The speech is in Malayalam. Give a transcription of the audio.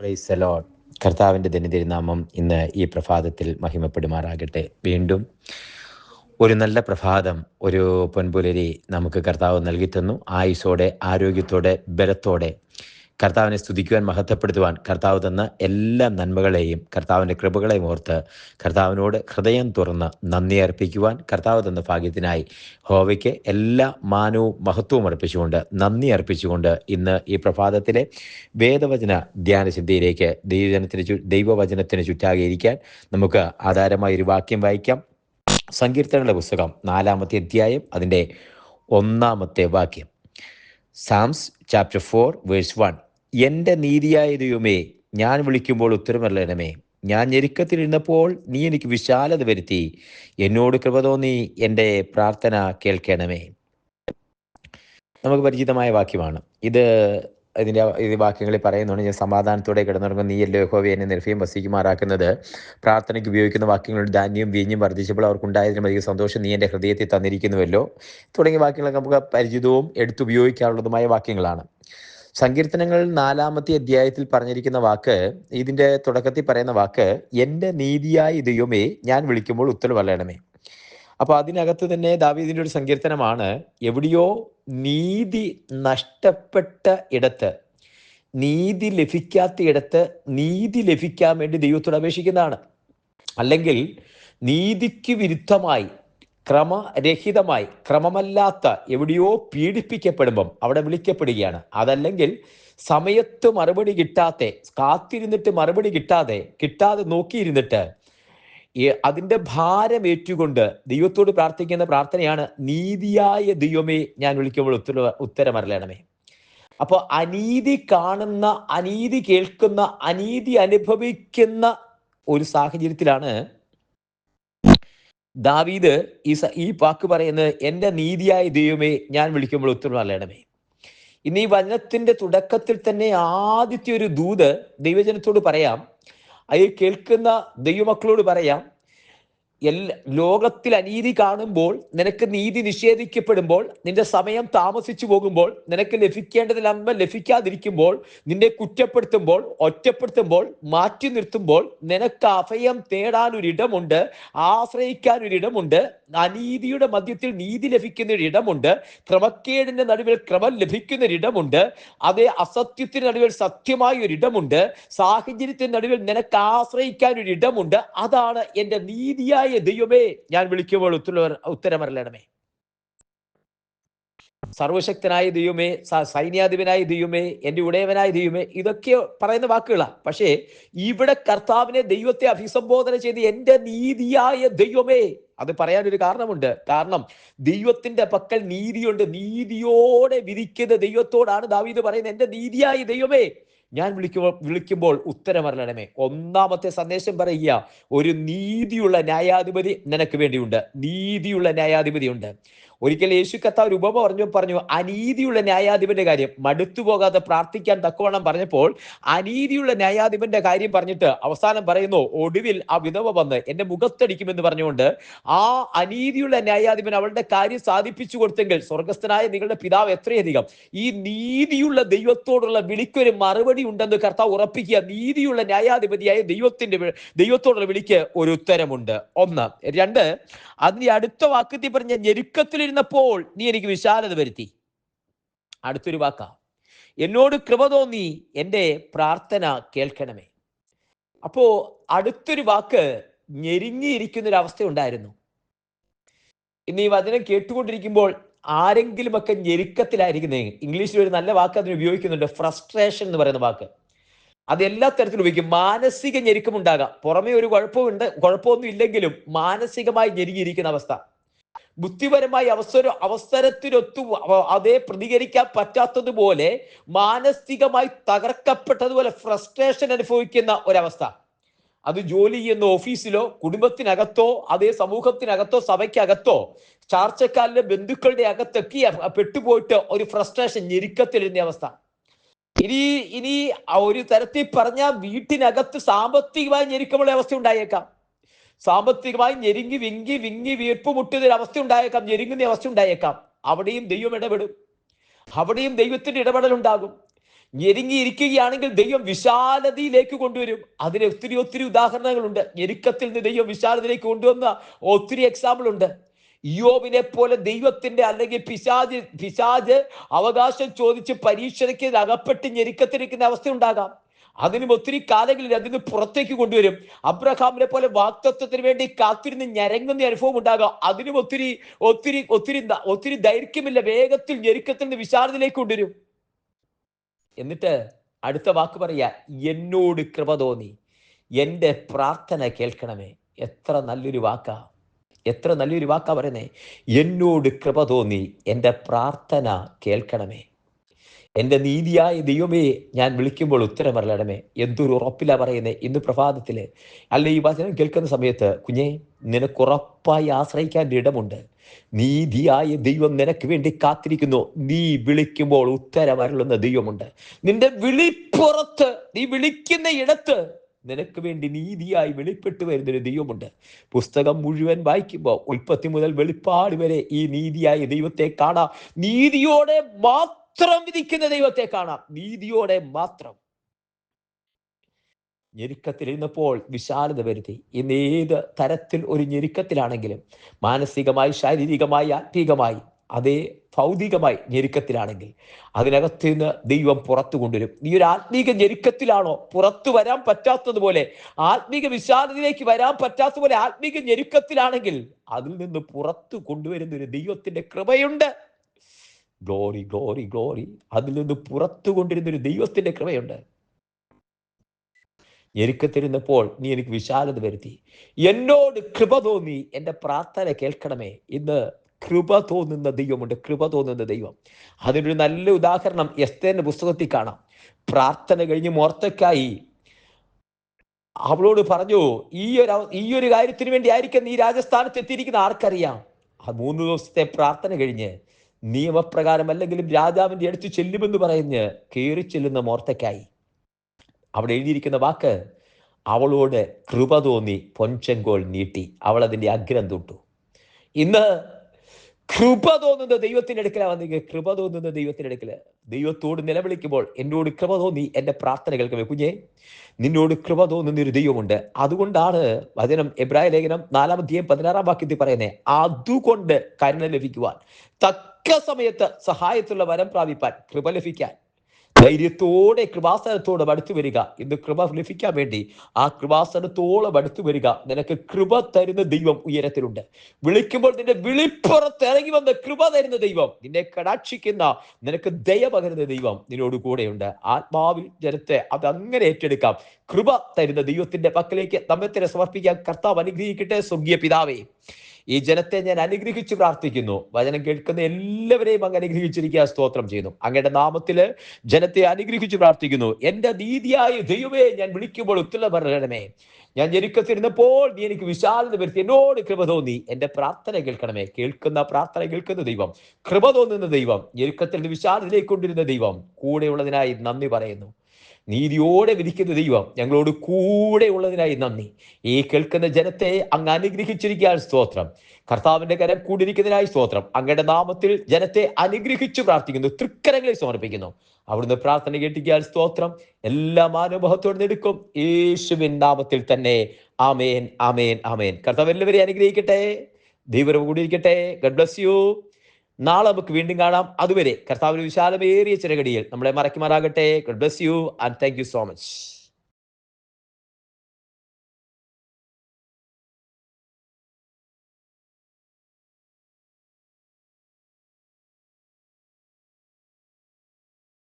Praise the Lord. കർത്താവിൻ്റെ ധന്യതിരുനാമം ഇന്ന് ഈ പ്രഭാതത്തിൽ മഹിമപ്പെടുമാറാകട്ടെ. വീണ്ടും ഒരു നല്ല പ്രഭാതം, ഒരു പൊൻപുലരി നമുക്ക് കർത്താവ് നൽകി തന്നു. ആയുസ്സോടെ, ആരോഗ്യത്തോടെ, ബലത്തോടെ കർത്താവിനെ സ്തുതിക്കുവാൻ, മഹത്വപ്പെടുത്തുവാൻ കർത്താവ് തന്ന എല്ലാ നന്മകളെയും കർത്താവിൻ്റെ കൃപകളെയും ഓർത്ത് കർത്താവിനോട് ഹൃദയം തുറന്ന് നന്ദി അർപ്പിക്കുവാൻ കർത്താവ് തന്ന ഭാഗ്യത്തിനായി ഹോവയ്ക്ക് എല്ലാ മാനവും മഹത്വവും അർപ്പിച്ചുകൊണ്ട്, നന്ദി അർപ്പിച്ചുകൊണ്ട് ഇന്ന് ഈ പ്രഭാതത്തിലെ വേദവചന ധ്യാനചിന്തയിലേക്ക് ദൈവവചനത്തിന് ചുറ്റാകെ ഇരിക്കാൻ നമുക്ക് ആധാരമായ ഒരു വാക്യം വായിക്കാം. സങ്കീർത്തനങ്ങളുടെ പുസ്തകം 4-ാമത്തെ അധ്യായം, അതിൻ്റെ 1-ാമത്തെ വാക്യം. സാംസ് ചാപ്റ്റർ 4 വേഴ്സ് 1. എൻ്റെ നീതിയായ ദൈവമേ, ഞാൻ വിളിക്കുമ്പോൾ ഉത്തരമരുളണമേ. ഞാൻ ഞെരുക്കത്തിലിരുന്നപ്പോൾ നീ എനിക്ക് വിശാലത വരുത്തി. എന്നോട് കൃപ തോന്നി എൻ്റെ പ്രാർത്ഥന കേൾക്കണമേ. നമുക്ക് പരിചിതമായ വാക്യമാണ് ഇത്. ഇത് വാക്യങ്ങളിൽ പറയുന്നുണ്ട്, ഞാൻ സമാധാനത്തോടെ കിടന്നുറങ്ങും, നീയല്ലോ യഹോവേ എന്നെ നിർഭയം വസിക്കുമാറാക്കുന്നത്. പ്രാർത്ഥനയ്ക്ക് ഉപയോഗിക്കുന്ന വാക്യങ്ങളുടെ ധാന്യം വീഞ്ഞും വർദ്ധിച്ചപ്പോൾ അവർക്കുണ്ടായതിനും അധികം സന്തോഷം നീ എൻ്റെ ഹൃദയത്തിൽ തന്നിരിക്കുന്നുവല്ലോ തുടങ്ങിയ വാക്യങ്ങളൊക്കെ നമുക്ക് പരിചിതവും എടുത്തുപയോഗിക്കാനുള്ളതുമായ വാക്യങ്ങളാണ്. സങ്കീർത്തനങ്ങൾ 4-ാമത്തെ അധ്യായത്തിൽ പറഞ്ഞിരിക്കുന്ന വാക്ക്, ഇതിൻ്റെ തുടക്കത്തിൽ പറയുന്ന വാക്ക്, എൻ്റെ നീതിയായ ദൈവമേ ഞാൻ വിളിക്കുമ്പോൾ ഉത്തരമരുളണമേ. അപ്പോൾ അതിനകത്ത് തന്നെ ദാവീദിൻ്റെ ഒരു സങ്കീർത്തനമാണ്. എവിടെയോ നീതി നഷ്ടപ്പെട്ട ഇടത്ത്, നീതി ലഭിക്കാത്ത ഇടത്ത് നീതി ലഭിക്കാൻ വേണ്ടി ദൈവത്തോട് അപേക്ഷിക്കുന്നതാണ്. അല്ലെങ്കിൽ നീതിക്ക് വിരുദ്ധമായി, ക്രമരഹിതമായി, ക്രമമല്ലാത്ത എവിടെയോ പീഡിപ്പിക്കപ്പെടുമ്പം അവിടെ വിളിക്കപ്പെടുകയാണ്. അതല്ലെങ്കിൽ സമയത്ത് മറുപടി കിട്ടാതെ, കാത്തിരുന്നിട്ട് മറുപടി കിട്ടാതെ നോക്കിയിരുന്നിട്ട് അതിൻ്റെ ഭാരം ഏറ്റുകൊണ്ട് ദൈവത്തോട് പ്രാർത്ഥിക്കുന്ന പ്രാർത്ഥനയാണ്, നീതിയായ ദൈവമേ ഞാൻ വിളിക്കുമ്പോൾ ഉത്തരമരുളണമേ. അപ്പോൾ അനീതി കാണുന്ന, അനീതി കേൾക്കുന്ന, അനീതി അനുഭവിക്കുന്ന ഒരു സാഹചര്യത്തിലാണ് ദാവീദ് ഈ വാക്ക് പറയുന്നത്, എൻ്റെ നീതിയായ ദൈവമേ ഞാൻ വിളിക്കുമ്പോൾ ഉത്തരമരുളണമേ. ഇന്ന് ഈ വചനത്തിന്റെ തുടക്കത്തിൽ തന്നെ ആദ്യത്തെ ഒരു ദൂത് ദൈവജനത്തോട് പറയാം, അത് കേൾക്കുന്ന ദൈവമക്കളോട് പറയാം. ലോകത്തിൽ അനീതി കാണുമ്പോൾ, നിനക്ക് നീതി നിഷേധിക്കപ്പെടുമ്പോൾ, നിന്റെ സമയം താമസിച്ചു പോകുമ്പോൾ, നിനക്ക് ലഭിക്കേണ്ടതിലമ്മ ലഭിക്കാതിരിക്കുമ്പോൾ, നിന്നെ കുറ്റപ്പെടുത്തുമ്പോൾ, ഒറ്റപ്പെടുത്തുമ്പോൾ, മാറ്റി നിർത്തുമ്പോൾ, നിനക്ക് അഭയം തേടാനൊരിടമുണ്ട്, ആശ്രയിക്കാനൊരിടമുണ്ട്, അനീതിയുടെ മധ്യത്തിൽ നീതി ലഭിക്കുന്നൊരിടമുണ്ട്, ക്രമക്കേടിന്റെ നടുവിൽ ക്രമം ലഭിക്കുന്നൊരിടമുണ്ട്, അതേ അസത്യത്തിന് നടുവിൽ സത്യമായ ഒരിടമുണ്ട്, സാഹചര്യത്തിന്റെ നടുവിൽ നിനക്ക് ആശ്രയിക്കാനൊരിടമുണ്ട്. അതാണ് എൻ്റെ നീതിയായ ദൈവമേ ഞാൻ വിളിക്കുമ്പോൾ ഉത്തരമരുളണമേ. സർവശക്തനായ ദൈവമേ, സൈന്യാധിപനായ ദൈവമേ, എൻ്റെ ഉടയവനായ ദൈവമേ, ഇതൊക്കെ പറയുന്ന വാക്കുകളാണ്. പക്ഷേ ഇവിടെ കർത്താവിനെ, ദൈവത്തെ അഭിസംബോധന ചെയ്ത് എൻ്റെ നീതിയായ ദൈവമേ, അത് പറയാനൊരു കാരണമുണ്ട്. കാരണം ദൈവത്തിന്റെ പക്കൽ നീതിയുണ്ട്. നീതിയോടെ വിധിക്കുന്ന ദൈവത്തോടാണ് ദാവീദ് പറയുന്നത്, എൻ്റെ നീതിയായ ദൈവമേ ഞാൻ വിളിക്കുമ്പോൾ ഉത്തരമരുളണമേ. 1-ാമത്തെ സന്ദേശം പറയുക, ഒരു നീതിയുള്ള ന്യായാധിപതി നിനക്ക് വേണ്ടിയുണ്ട്. നീതിയുള്ള ന്യായാധിപതി ഉണ്ട്. ഒരിക്കൽ യേശു കർത്താവ് ഒരു ഉപമ പറഞ്ഞു, അനീതിയുള്ള ന്യായാധിപന്റെ കാര്യം, മടുത്തു പോകാതെ പ്രാർത്ഥിക്കാൻ തക്കവണ്ണം പറഞ്ഞപ്പോൾ അനീതിയുള്ള ന്യായാധിപന്റെ കാര്യം പറഞ്ഞിട്ട് അവസാനം പറയുന്നു, ഒടുവിൽ ആ വിധവ വന്ന് എന്റെ മുഖത്തടിക്കുമെന്ന് പറഞ്ഞുകൊണ്ട് ആ അനീതിയുള്ള ന്യായാധിപൻ അവളുടെ കാര്യം സാധിപ്പിച്ചു കൊടുത്തെങ്കിൽ സ്വർഗസ്ഥനായ നിങ്ങളുടെ പിതാവ് എത്രയധികം ഈ നീതിയുള്ള ദൈവത്തോടുള്ള വിളിക്കൊരു മറുപടി ഉണ്ടെന്ന് കർത്താവ് ഉറപ്പിക്കുക. നീതിയുള്ള ന്യായാധിപതിയായ ദൈവത്തോടുള്ള വിളിക്ക് ഒരു ഉത്തരമുണ്ട്. 1. 2, അതിന് അടുത്ത വാക്യത്തിൽ പറഞ്ഞ, ഞെരുക്കത്തിലിരുന്നപ്പോൾ നീ എനിക്ക് വിശാലത വരുത്തി. അടുത്തൊരു വാക്കാ, എന്നോട് കൃപ തോന്നി എൻ്റെ പ്രാർത്ഥന കേൾക്കണമേ. അപ്പോ അടുത്തൊരു വാക്ക്, ഞെരുങ്ങിയിരിക്കുന്നൊരവസ്ഥ ഉണ്ടായിരുന്നു. ഇന്ന് ഈ വചനം കേട്ടുകൊണ്ടിരിക്കുമ്പോൾ ആരെങ്കിലുമൊക്കെ ഞെരുക്കത്തിലായിരിക്കുന്നേ, ഇംഗ്ലീഷിൽ ഒരു നല്ല വാക്ക് അതിന് ഉപയോഗിക്കുന്നുണ്ട്, ഫ്രസ്ട്രേഷൻ എന്ന് പറയുന്ന വാക്ക്. അത് എല്ലാ തരത്തിലും ഉപയോഗിക്കും. മാനസിക ഞെരുക്കം ഉണ്ടാകാം. പുറമേ ഒരു കുഴപ്പമൊന്നും ഇല്ലെങ്കിലും മാനസികമായി ഞെരുങ്ങിയിരിക്കുന്ന അവസ്ഥ, ബുദ്ധിപരമായി അവസരത്തിനൊത്തു അതേ പ്രതികരിക്കാൻ പറ്റാത്തതുപോലെ മാനസികമായി തകർക്കപ്പെട്ടതുപോലെ ഫ്രസ്ട്രേഷൻ അനുഭവിക്കുന്ന ഒരവസ്ഥ. അത് ജോലി ചെയ്യുന്ന ഓഫീസിലോ, കുടുംബത്തിനകത്തോ, അതേ സമൂഹത്തിനകത്തോ, സഭയ്ക്കകത്തോ, ചാർച്ചക്കാരിലെ ബന്ധുക്കളുടെ അകത്തൊക്കെ പെട്ടുപോയിട്ട് ഒരു ഫ്രസ്ട്രേഷൻ, ഞെരുക്കത്തിലിരുന്ന അവസ്ഥ. ഇനി ഒരു തരത്തിൽ പറഞ്ഞാൽ വീട്ടിനകത്ത് സാമ്പത്തികമായി ഞെരുക്കമുള്ള അവസ്ഥ ഉണ്ടായേക്കാം. സാമ്പത്തികമായി വിങ്ങി വീർപ്പ് മുട്ടുന്ന അവസ്ഥ ഉണ്ടായേക്കാം, ഞെരുങ്ങുന്ന അവസ്ഥ ഉണ്ടായേക്കാം. അവിടെയും ദൈവം ഇടപെടും. അവിടെയും ദൈവത്തിന്റെ ഇടപെടൽ ഉണ്ടാകും. ഞെരുങ്ങിയിരിക്കുകയാണെങ്കിൽ ദൈവം വിശാലതയിലേക്ക് കൊണ്ടുവരും. അതിന് ഒത്തിരി ഒത്തിരി ഉദാഹരണങ്ങളുണ്ട്. ഞെരുക്കത്തിൽ നിന്ന് ദൈവം വിശാലതയിലേക്ക് കൊണ്ടുവന്ന ഒത്തിരി എക്സാമ്പിൾ ഉണ്ട്. ഇയ്യോബിനെ പോലെ ദൈവത്തിന്റെ അല്ലെങ്കിൽ പിശാജ് അവകാശം ചോദിച്ച് പരീക്ഷയ്ക്ക് അകപ്പെട്ട് ഞെരുക്കത്തിരിക്കുന്ന അവസ്ഥ ഉണ്ടാകാം. അതിനും ഒത്തിരി കാലങ്ങളിൽ അതിന് പുറത്തേക്ക് കൊണ്ടുവരും. അബ്രഹാമിനെ പോലെ വാക്തത്വത്തിന് വേണ്ടി കാത്തിരുന്ന് ഞരങ്ങുന്ന അനുഭവം ഉണ്ടാകാം. അതിനും ഒത്തിരി ഒത്തിരി ഒത്തിരി ഒത്തിരി ദൈർഘ്യമില്ല, വേഗത്തിൽ ഞെരുക്കത്തിൽ നിന്ന് വിശാലതയിലേക്ക് കൊണ്ടുവരും. എന്നിട്ട് അടുത്ത വാക്ക് പറയാ, എന്നോട് കൃപ തോന്നി എൻ്റെ പ്രാർത്ഥന കേൾക്കണമേ. എത്ര നല്ലൊരു വാക്കാ, എത്ര നല്ലൊരു വാക്കാ പറയുന്നേ. എന്നോട് കൃപ തോന്നി എൻ്റെ പ്രാർത്ഥന കേൾക്കണമേ. എൻ്റെ നീതിയായ ദൈവമേ, ഞാൻ വിളിക്കുമ്പോൾ ഉത്തരം പറയണമേ. എന്തൊരു ഉറപ്പിലാ പറയുന്നത് ഇന്ന് പ്രഭാതത്തില്. അല്ല, ഈ വചനം കേൾക്കുന്ന സമയത്ത് കുഞ്ഞെ, നിനക്കുറപ്പായി ആശ്രയിക്കാൻ ഇടമുണ്ട്. നീതിയായ ദൈവം നിനക്ക് വേണ്ടി കാത്തിരിക്കുന്നു. നീ വിളിക്കുമ്പോൾ ഉത്തരം അരുളുന്ന ദൈവമുണ്ട്. നിന്റെ വിളിപ്പുറത്ത്, നീ വിളിക്കുന്ന ഇടത്ത് നിനക്ക് വേണ്ടി നീതിയായി വെളിപ്പെട്ടു വരുന്നൊരു ദൈവമുണ്ട്. പുസ്തകം മുഴുവൻ വായിക്കുമ്പോൾ ഉൽപ്പത്തി മുതൽ വെളിപ്പാട് വരെ ഈ നീതിയായ ദൈവത്തെ കാണാം. നീതിയോടെ മാത്രം വിധിക്കുന്ന ദൈവത്തെ കാണാം. നീതിയോടെ മാത്രം. ഞെരുക്കത്തിലിരുന്നപ്പോൾ വിശാലത വരുത്തി. ഇന്ന് ഏത് തരത്തിൽ ഒരു ഞെരുക്കത്തിലാണെങ്കിലും, മാനസികമായി, ശാരീരികമായി, ആത്മീകമായി, അതേ ഭൗതികമായി ഞെരുക്കത്തിലാണെങ്കിൽ അതിനകത്ത് നിന്ന് ദൈവം പുറത്തു കൊണ്ടുവരും. നീ ഒരു ആത്മീക ഞെരുക്കത്തിലാണോ? പുറത്തു വരാൻ പറ്റാത്തതുപോലെ, ആത്മീക വിശാലതയിലേക്ക് വരാൻ പറ്റാത്തതുപോലെ ആത്മീക ഞെരുക്കത്തിലാണെങ്കിൽ അതിൽ നിന്ന് പുറത്തു കൊണ്ടുവരുന്ന ഒരു ദൈവത്തിന്റെ കൃപയുണ്ട്. Glory glory glory. അതിൽ നിന്ന് പുറത്തു കൊണ്ടിരുന്ന ഒരു ദൈവത്തിന്റെ കൃപയുണ്ട്. ഞെരുക്കത്തിരുന്നപ്പോൾ നീ എനിക്ക് വിശാലത വരുത്തി. എന്നോട് കൃപ തോന്നി എൻ്റെ പ്രാർത്ഥന കേൾക്കണമേ. ഇന്ന് കൃപ തോന്നുന്ന ദൈവമുണ്ട്. കൃപ തോന്നുന്ന ദൈവം. അതിനൊരു നല്ല ഉദാഹരണം എസ്തേറിന്റെ പുസ്തകത്തിൽ കാണാം. പ്രാർത്ഥന കഴിഞ്ഞ് മൊർദെഖായി അവളോട് പറഞ്ഞു, ഈ ഒരു കാര്യത്തിന് വേണ്ടി ആയിരിക്കും നീ രാജസ്ഥാനത്ത് എത്തിയിരിക്കുന്ന ആർക്കറിയാം. ആ 3 ദിവസത്തെ പ്രാർത്ഥന കഴിഞ്ഞ് നിയമപ്രകാരം അല്ലെങ്കിലും രാജാവിന്റെ അടുത്ത് ചെല്ലുമെന്ന് പറഞ്ഞ് കയറി ചെല്ലുന്ന മൊർദെഖായി. അവിടെ എഴുതിയിരിക്കുന്ന വാക്ക്, അവളോട് കൃപ തോന്നി പൊൻചെങ്കോൽ നീട്ടി അവൾ അതിൻ്റെ അഗ്രം തൊട്ടു. ഇന്ന് കൃപ തോന്നുന്ന ദൈവത്തിന്റെ അടുക്കലാ വന്നിരിക്കുക. കൃപ തോന്നുന്ന ദൈവത്തിന്റെ അടുക്കല് ദൈവത്തോട് നിലവിളിക്കുമ്പോൾ, എന്നോട് കൃപ തോന്നി എൻ്റെ പ്രാർത്ഥന കേൾക്കമേ. കുഞ്ഞെ, നിന്നോട് കൃപ തോന്നുന്ന ഒരു ദൈവമുണ്ട്. അതുകൊണ്ടാണ് വചനം എബ്രായ ലേഖനം 4:16 വാക്യത്തിൽ പറയുന്നത്, അതുകൊണ്ട് കരുണ ലഭിക്കുവാൻ, തക്ക സമയത്ത് സഹായത്തുള്ള വരം പ്രാപിപ്പാൻ, കൃപ ലഭിക്കാൻ ധൈര്യത്തോടെ കൃപാസനത്തോടെ അടുത്തു വരിക. ഇന്ന് കൃപ ലഭിക്കാൻ വേണ്ടി ആ കൃപാസനത്തോളം അടുത്തു വരിക. നിനക്ക് കൃപ തരുന്ന ദൈവം ഉയരത്തിലുണ്ട്. വിളിക്കുമ്പോൾ നിന്റെ വിളിപ്പുറത്ത് ഇറങ്ങി വന്ന കൃപ തരുന്ന ദൈവം, നിന്നെ കടാക്ഷിക്കുന്ന, നിനക്ക് ദയ പകരുന്ന ദൈവം നിന്നോട് കൂടെയുണ്ട്. ആത്മാവിൽ ജനത്തെ അതങ്ങനെ ഏറ്റെടുക്കാം. കൃപ തരുന്ന ദൈവത്തിന്റെ പക്കലേക്ക് നമ്മെ തന്നെ സമർപ്പിക്കാൻ കർത്താവ് അനുഗ്രഹിക്കട്ടെ. സ്വർഗീയ പിതാവേ, ഈ ജനത്തെ ഞാൻ അനുഗ്രഹിച്ച് പ്രാർത്ഥിക്കുന്നു. വചനം കേൾക്കുന്ന എല്ലാവരെയും അങ്ങ് അനുഗ്രഹിച്ചിരിക്കുക. സ്തോത്രം ചെയ്യുന്നു. അങ്ങയുടെ നാമത്തില് ജനത്തെ അനുഗ്രഹിച്ച് പ്രാർത്ഥിക്കുന്നു. എൻ്റെ നീതിയായ ദൈവമേ, ഞാൻ വിളിക്കുമ്പോൾ ഉത്തരം പറയണമേ. ഞാൻ ഞെരുക്കത്തിരുന്നപ്പോൾ നീ എനിക്ക് വിശാലത വരുത്തി. എന്നോട് കൃപ തോന്നി എൻ്റെ പ്രാർത്ഥന കേൾക്കണമേ. കേൾക്കുന്ന പ്രാർത്ഥന കേൾക്കുന്ന ദൈവം, കൃപ തോന്നുന്ന ദൈവം, ഞെരുക്കത്തിൽ നിന്ന് വിശാലതയിലേക്ക് കൊണ്ടിരുന്ന ദൈവം, കൂടെയുള്ളതിനായി നന്ദി പറയുന്നു. നീതിയോടെ വിധിക്കുന്ന ദൈവം, ഞങ്ങളോട് കൂടെ ഉള്ളതിനായി നന്ദി. ഈ കേൾക്കുന്ന ജനത്തെ അങ്ങ് അനുഗ്രഹിച്ചിരിക്കാൻ സ്തോത്രം. കർത്താവിന്റെ കരം കൂടിയിരിക്കുന്നതിനായി സ്തോത്രം. അങ്ങയുടെ നാമത്തിൽ ജനത്തെ അനുഗ്രഹിച്ചു പ്രാർത്ഥിക്കുന്നു. തൃക്കരങ്ങളിൽ സമർപ്പിക്കുന്നു. അവിടുന്ന് പ്രാർത്ഥന കേട്ടിരിക്കാൻ സ്തോത്രം. എല്ലാ മാനവത്വത്തോടെ എടുക്കും യേശുവിൻ നാമത്തിൽ തന്നെ. ആമേൻ, ആമേൻ, ആമേൻ. കർത്താവ് എല്ലാവരെയും അനുഗ്രഹിക്കട്ടെ. ദൈവം കൂടിയിരിക്കട്ടെ. God bless U. നാളെ നമുക്ക് വീണ്ടും കാണാം. അതുവരെ കർത്താവിന്റെ വിശാലമേറിയ ചിറകടിയിൽ നമ്മളെ മറക്കുമാറാകട്ടെ. God bless you and thank you so much.